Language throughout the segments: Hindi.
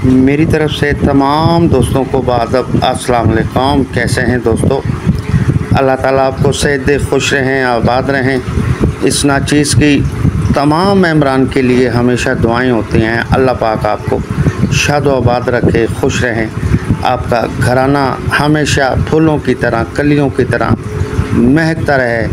मेरी तरफ़ से तमाम दोस्तों को बाअदब अस्सलाम वालेकुम। कैसे हैं दोस्तों? अल्लाह ताला आपको सेहत दे, खुश रहें, आबाद रहें। इस नाचीज़ की तमाम मेम्बरान के लिए हमेशा दुआएं होती हैं। अल्लाह पाक आपको शाद व आबाद रखे, खुश रहें। आपका घराना हमेशा फूलों की तरह, कलियों की तरह महकता रहे,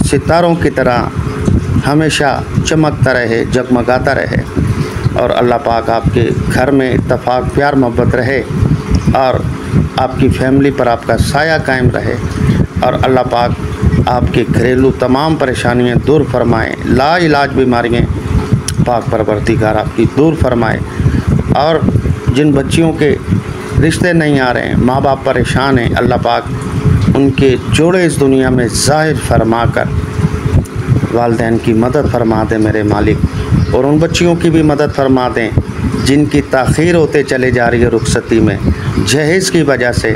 सितारों की तरह हमेशा चमकता रहे, जगमगाता रहे। और अल्लाह पाक आपके घर में इत्तफाक, प्यार, मोहब्बत रहे और आपकी फैमिली पर आपका साया कायम रहे। और अल्लाह पाक आपके घरेलू तमाम परेशानियां दूर फरमाए, लाइलाज बीमारियां पाक परवरदिगार आपकी दूर फरमाए। और जिन बच्चियों के रिश्ते नहीं आ रहे हैं, माँ बाप परेशान हैं, अल्लाह पाक उनके जोड़े इस दुनिया में ज़ाहिर फरमा कर वालिदैन की मदद फरमा दें मेरे मालिक। और उन बच्चियों की भी मदद फरमा दें जिनकी ताख़ीर होते चले जा रही है रुखसती में जहेज़ की वजह से।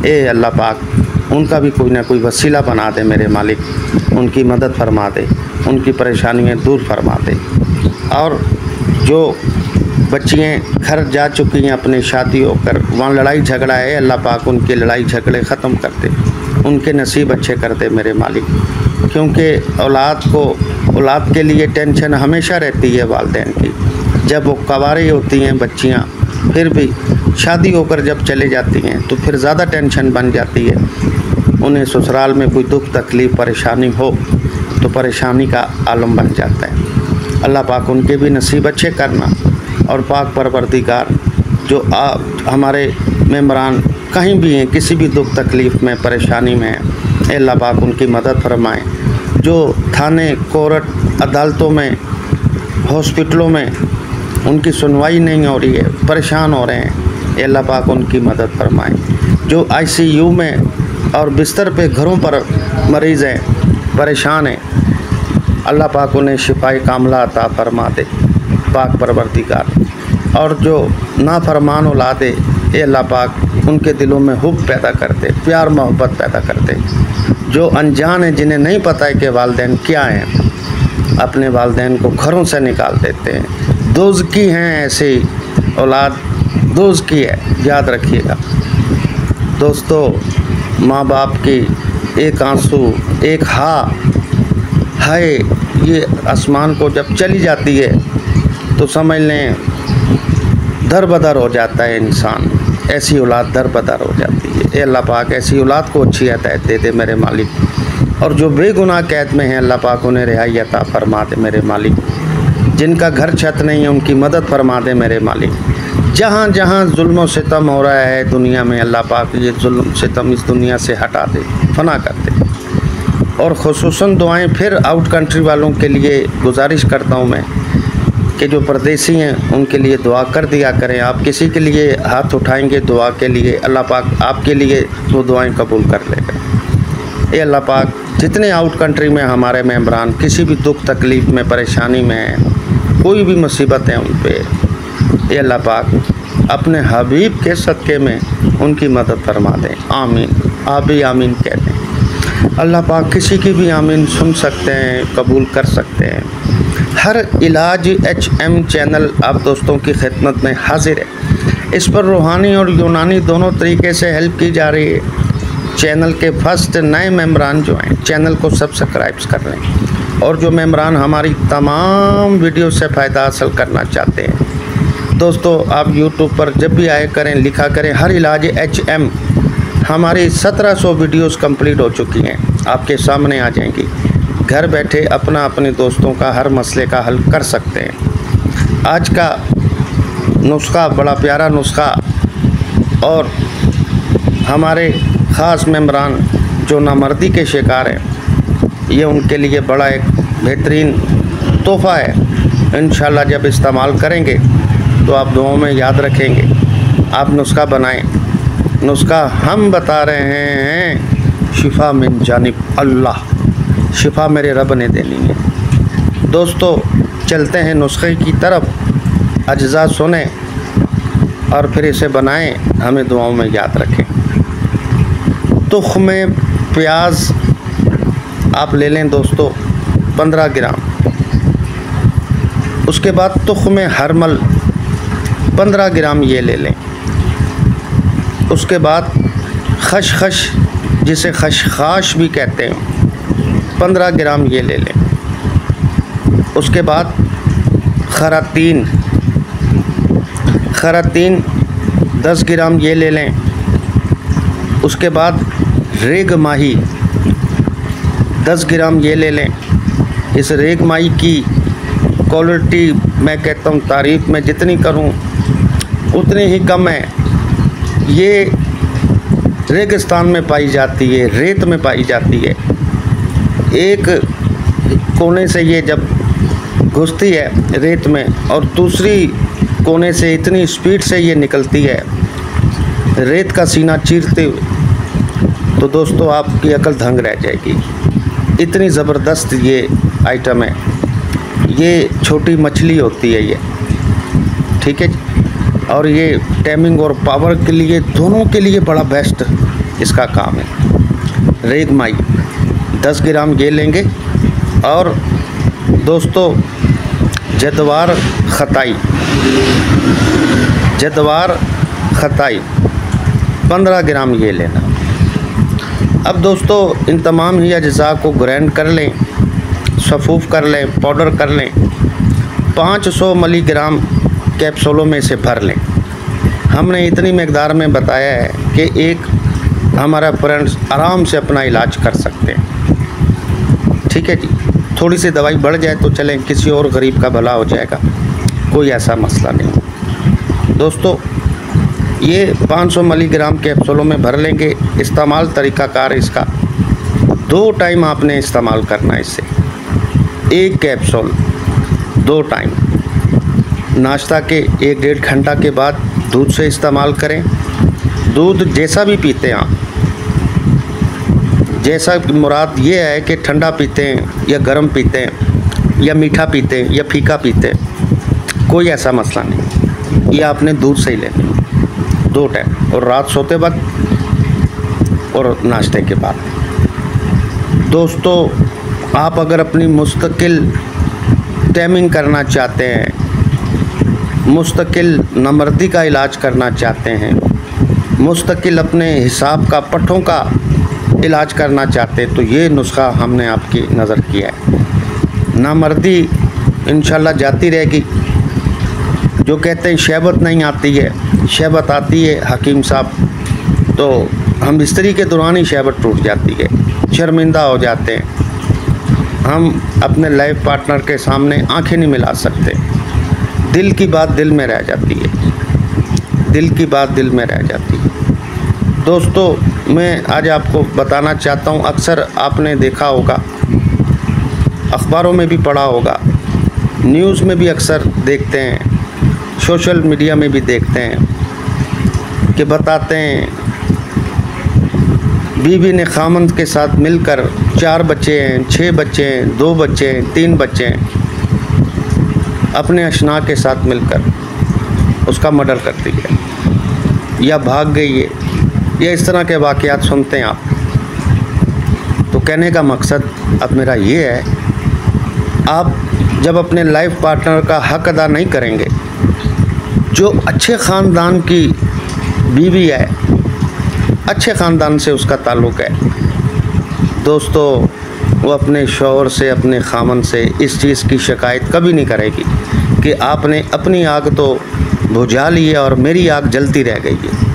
ए अल्लाह पाक उनका भी कोई ना कोई वसीला बना दे मेरे मालिक, उनकी मदद फरमा दे, उनकी परेशानियां दूर फरमा दे। और जो बच्चियाँ घर जा चुकी हैं अपने शादी होकर, वहाँ लड़ाई झगड़ा है, अल्लाह पाक उनके लड़ाई झगड़े ख़त्म कर दे, उनके नसीब अच्छे कर दे मेरे मालिक। क्योंकि औलाद के लिए टेंशन हमेशा रहती है वालिदैन की। जब वो कवारी होती हैं बच्चियाँ, फिर भी शादी होकर जब चले जाती हैं तो फिर ज़्यादा टेंशन बन जाती है। उन्हें ससुराल में कोई दुख तकलीफ़ परेशानी हो तो परेशानी का आलम बन जाता है। अल्लाह पाक उनके भी नसीब अच्छे करना। और पाक परवरदिगार जो हमारे मेम्बरान कहीं भी हैं, किसी भी दुख तकलीफ़ में, परेशानी में हैं, अल्लाह पाक उनकी मदद फरमाएँ। जो थाने, कोर्ट, अदालतों में, हॉस्पिटलों में उनकी सुनवाई नहीं हो रही है, परेशान हो रहे हैं, अल्लाह पाक उनकी मदद फरमाएँ। जो ICU में और बिस्तर पे घरों पर मरीज़ हैं, परेशान हैं, अल्लाह पाक उन्हें शिफाए कामला अता फरमा दे पाक परवरदिगार। और जो नाफरमान औलाद है, ये अल्लाह पाक उनके दिलों में हुब पैदा करते, प्यार मोहब्बत पैदा करते। जो अनजान है, जिन्हें नहीं पता है कि वालिदैन क्या हैं, अपने वालिदैन को घरों से निकाल देते हैं। दोज़की हैं ऐसी औलाद, दोज़की है, याद रखिएगा दोस्तों। माँ बाप की एक आंसू, एक हाय, ये आसमान को जब चली जाती है तो समझ लें दर बदर हो जाता है इंसान। ऐसी औलाद दर बदर हो जाती है। अल्लाह पाक ऐसी औलाद को अच्छी हदायत दे दे मेरे मालिक। और जो बेगुनाह कैद में हैं, अल्लाह पाक उन्हें रिहाई अता फरमा दे मेरे मालिक। जिनका घर छत नहीं है, उनकी मदद फरमा दे मेरे मालिक। जहाँ जहाँ जुल्म और सितम हो रहा है दुनिया में, अल्लाह पाक ये जुल्म सितम इस दुनिया से हटा दे, फना कर दे। और ख़ुसूसन दुआएँ फिर आउट कंट्री वालों के लिए गुजारिश करता हूँ मैं कि जो परदेसी हैं उनके लिए दुआ कर दिया करें। आप किसी के लिए हाथ उठाएंगे दुआ के लिए, अल्लाह पाक आपके लिए वो दुआएं कबूल कर लेगा। ये अल्लाह पाक जितने आउट कंट्री में हमारे मेम्बरान किसी भी दुख तकलीफ़ में, परेशानी में हैं, कोई भी मुसीबत है उन पे, ये अल्लाह पाक अपने हबीब के सदक़े में उनकी मदद फरमा दें। आमीन। आप भी आमीन कह दें। अल्लाह पाक किसी की भी आमीन सुन सकते हैं, कबूल कर सकते हैं। हर इलाज HM चैनल आप दोस्तों की खिदमत में हाजिर है। इस पर रूहानी और यूनानी दोनों तरीके से हेल्प की जा रही है। चैनल के फर्स्ट नए मेम्बरान जो हैं, चैनल को सब्सक्राइब कर लें। और जो मेम्बरान हमारी तमाम वीडियो से फ़ायदा हासिल करना चाहते हैं दोस्तों, आप YouTube पर जब भी आए करें, लिखा करें हर इलाज HM। हमारी 1700 वीडियोस कंप्लीट हो चुकी हैं, आपके सामने आ जाएंगी। घर बैठे अपने दोस्तों का हर मसले का हल कर सकते हैं। आज का नुस्खा बड़ा प्यारा नुस्खा, और हमारे ख़ास मेम्बरान जो नामर्दी के शिकार हैं, ये उनके लिए बड़ा एक बेहतरीन तोहफ़ा है। इंशाल्लाह जब इस्तेमाल करेंगे तो आप दुआओं में याद रखेंगे। आप नुस्खा बनाएं। नुस्खा हम बता रहे हैं, शिफा मिन जानिब अल्लाह, शिफा मेरे रब ने देनी है। दोस्तों चलते हैं नुस्खे की तरफ। अज्जा सुने और फिर इसे बनाएं, हमें दुआओं में याद रखें। तुख्म प्याज आप ले लें दोस्तों 15 ग्राम। उसके बाद तुख्म हरमल 15 ग्राम ये ले लें। उसके बाद खसखस, जिसे खसखाश भी कहते हैं, 15 ग्राम ये ले लें। उसके बाद खरातीन 10 ग्राम ये ले लें। उसके बाद रेग माही 10 ग्राम ये ले लें। इस रेग माही की क्वालिटी मैं कहता हूँ तारीफ़ में जितनी करूँ उतनी ही कम है। ये रेगिस्तान में पाई जाती है, रेत में पाई जाती है। एक कोने से ये जब घुसती है रेत में और दूसरी कोने से इतनी स्पीड से ये निकलती है रेत का सीना चीरते हुए, तो दोस्तों आपकी अकल दंग रह जाएगी। इतनी ज़बरदस्त ये आइटम है। ये छोटी मछली होती है ये, ठीक है जी। और ये टाइमिंग और पावर के लिए, दोनों के लिए बड़ा बेस्ट इसका काम है। रेग माई 10 ग्राम ये लेंगे। और दोस्तों जद्वार खताई 15 ग्राम ये लेना। अब दोस्तों इन तमाम ही अज्जा को ग्राइंड कर लें, सफ़ूफ़ कर लें, पाउडर कर लें। 500 मिलीग्राम कैप्सूलों में से भर लें। हमने इतनी मकदार में बताया है कि एक हमारा फ्रेंड्स आराम से अपना इलाज कर सकते हैं, ठीक है जी। थोड़ी सी दवाई बढ़ जाए तो चलें, किसी और गरीब का भला हो जाएगा, कोई ऐसा मसला नहीं। दोस्तों ये 500 मिलीग्राम कैप्सूलों में भर लेंगे। इस्तेमाल तरीक़ाकार इसका 2 टाइम आपने इस्तेमाल करना है इससे। 1 कैप्सूल 2 टाइम, नाश्ता के 1-1.5 घंटा के बाद दूध से इस्तेमाल करें। दूध जैसा भी पीते हैं आप, जैसा मुराद ये है कि ठंडा पीते हैं या गर्म पीते हैं या मीठा पीते हैं या फीका पीते हैं, कोई ऐसा मसला नहीं। ये आपने दूध से ही लेना 2 टाइम, और रात सोते वक्त और नाश्ते के बाद। दोस्तों आप अगर अपनी मुस्तकिल टाइमिंग करना चाहते हैं, मुस्तकिल नमर्दी का इलाज करना चाहते हैं, मुस्तकिल अपने हिसाब का पट्ठों का इलाज करना चाहते हैं, तो ये नुस्खा हमने आपकी नज़र किया है। नामर्दी इंशाल्लाह जाती रहेगी। जो कहते हैं शहबत नहीं आती है, शहबत आती है हकीम साहब, तो हम बिस्तरी के दौरान ही शहबत टूट जाती है, शर्मिंदा हो जाते हैं। हम अपने लाइफ पार्टनर के सामने आंखें नहीं मिला सकते। दिल की बात दिल में रह जाती है, दिल की बात दिल में रह जाती है। दोस्तों मैं आज आपको बताना चाहता हूँ, अक्सर आपने देखा होगा, अखबारों में भी पढ़ा होगा, न्यूज़ में भी अक्सर देखते हैं, सोशल मीडिया में भी देखते हैं कि बताते हैं बीवी ने खामंद के साथ मिलकर 4 बच्चे हैं, 6 बच्चे हैं, 2 बच्चे हैं, 3 बच्चे हैं, अपने अशना के साथ मिलकर उसका मर्डर कर दिया या भाग गई है, या इस तरह के वाक़यात सुनते हैं आप। तो कहने का मकसद अब मेरा ये है, आप जब अपने लाइफ पार्टनर का हक़ अदा नहीं करेंगे, जो अच्छे ख़ानदान की बीवी है, अच्छे ख़ानदान से उसका ताल्लुक़ है, दोस्तों वो अपने शौहर से, अपने खामन से इस चीज़ की शिकायत कभी नहीं करेगी कि आपने अपनी आग तो बुझा ली है और मेरी आग जलती रह गई है।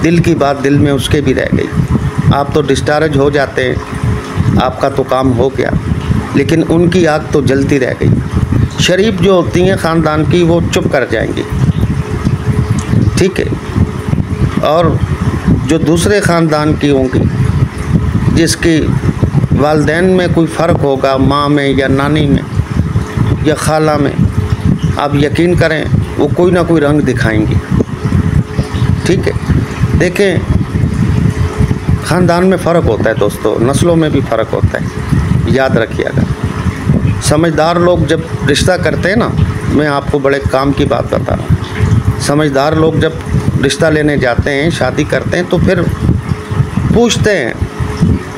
दिल की बात दिल में उसके भी रह गई। आप तो डिस्चार्ज हो जाते हैं, आपका तो काम हो गया, लेकिन उनकी आग तो जलती रह गई। शरीफ जो होती हैं ख़ानदान की, वो चुप कर जाएंगी, ठीक है। और जो दूसरे ख़ानदान की होंगी, जिसकी वालदैन में कोई फ़र्क होगा, माँ में या नानी में या खाला में, आप यकीन करें वो कोई ना कोई रंग दिखाएंगी, ठीक है। देखें ख़ानदान में फ़र्क होता है दोस्तों, नस्लों में भी फ़र्क होता है, याद रखिएगा। समझदार लोग जब रिश्ता करते हैं ना, मैं आपको बड़े काम की बात बता रहा हूँ, समझदार लोग जब रिश्ता लेने जाते हैं, शादी करते हैं, तो फिर पूछते हैं,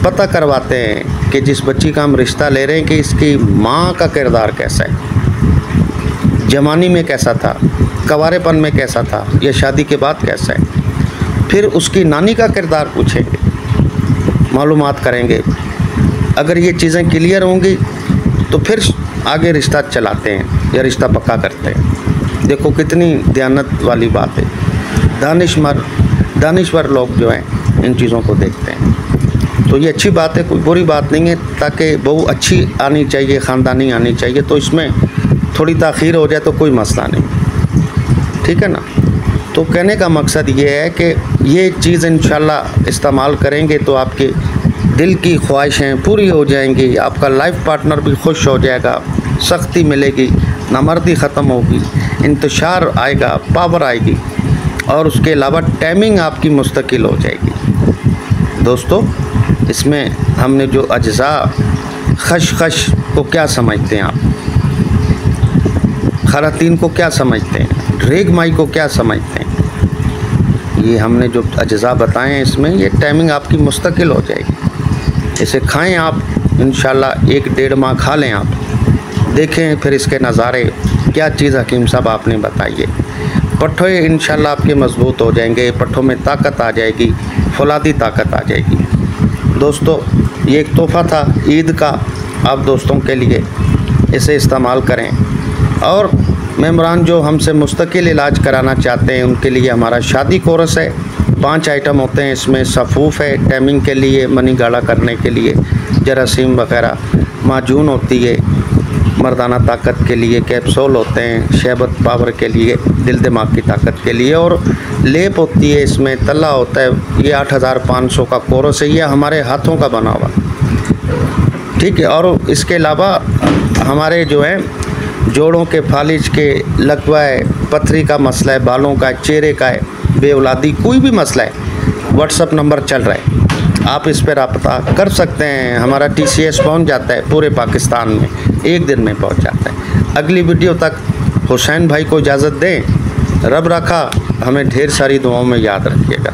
पता करवाते हैं कि जिस बच्ची का हम रिश्ता ले रहे हैं कि इसकी माँ का किरदार कैसा है। जवानी में कैसा था, कवारेपन में कैसा था, या शादी के बाद कैसा है। फिर उसकी नानी का किरदार पूछेंगे, मालूमात करेंगे। अगर ये चीज़ें क्लियर होंगी तो फिर आगे रिश्ता चलाते हैं या रिश्ता पक्का करते हैं। देखो कितनी दयानत वाली बात है। दानिश्वर लोग जो हैं इन चीज़ों को देखते हैं। तो ये अच्छी बात है, कोई बुरी बात नहीं है, ताकि बहू अच्छी आनी चाहिए, ख़ानदानी आनी चाहिए। तो इसमें थोड़ी ताख़ीर हो जाए तो कोई मसला नहीं, ठीक है ना। तो कहने का मकसद ये है कि ये चीज़ इंशाल्लाह इस्तेमाल करेंगे तो आपके दिल की ख्वाहिशें पूरी हो जाएंगी, आपका लाइफ पार्टनर भी खुश हो जाएगा, सख्ती मिलेगी, नामर्दी ख़त्म होगी, इंतशार आएगा, पावर आएगी, और उसके अलावा टाइमिंग आपकी मुस्तकिल हो जाएगी। दोस्तों, इसमें हमने जो अज्जा, खशखश को क्या समझते हैं आप, खरातीन को क्या समझते हैं, रेग माई को क्या समझते हैं, ये हमने जो अज्जा बताए हैं इसमें ये टाइमिंग आपकी मुस्तकिल हो जाएगी। इसे खाएं आप, इंशाल्लाह 1-1.5 माह खा लें आप, देखें फिर इसके नज़ारे, क्या चीज़ हकीम साहब आपने बताई है। पट्ठे इंशाल्लाह आपके मजबूत हो जाएंगे, पट्ठों में ताकत आ जाएगी, फौलादी ताकत आ जाएगी। दोस्तों, ये एक तोहफ़ा था ईद का आप दोस्तों के लिए, इसे इस्तेमाल करें। और मेम्बरान जो हमसे मुस्तकिल इलाज कराना चाहते हैं उनके लिए हमारा शादी कोर्स है। 5 आइटम होते हैं इसमें, सफ़ूफ़ है टाइमिंग के लिए, मनी गाढ़ा करने के लिए, जरासीम वगैरह, माजून होती है मर्दाना ताकत के लिए, कैप्सूल होते हैं शहबत पावर के लिए, दिल दिमाग की ताकत के लिए, और लेप होती है इसमें, तला होता है। ये 8500 का कोर्स है, ये हमारे हाथों का बना हुआ, ठीक है। और इसके अलावा हमारे जो है जोड़ों के फालिज के लकवा है, पथरी का मसला है, बालों का, चेहरे का है, बेऔलादी, कोई भी मसला है, व्हाट्सअप नंबर चल रहा है, आप इस पर रब्ता कर सकते हैं। हमारा TCS पहुंच जाता है पूरे पाकिस्तान में, 1 दिन में पहुंच जाता है। अगली वीडियो तक हुसैन भाई को इजाज़त दें। रब रखा, हमें ढेर सारी दुआओं में याद रखिएगा।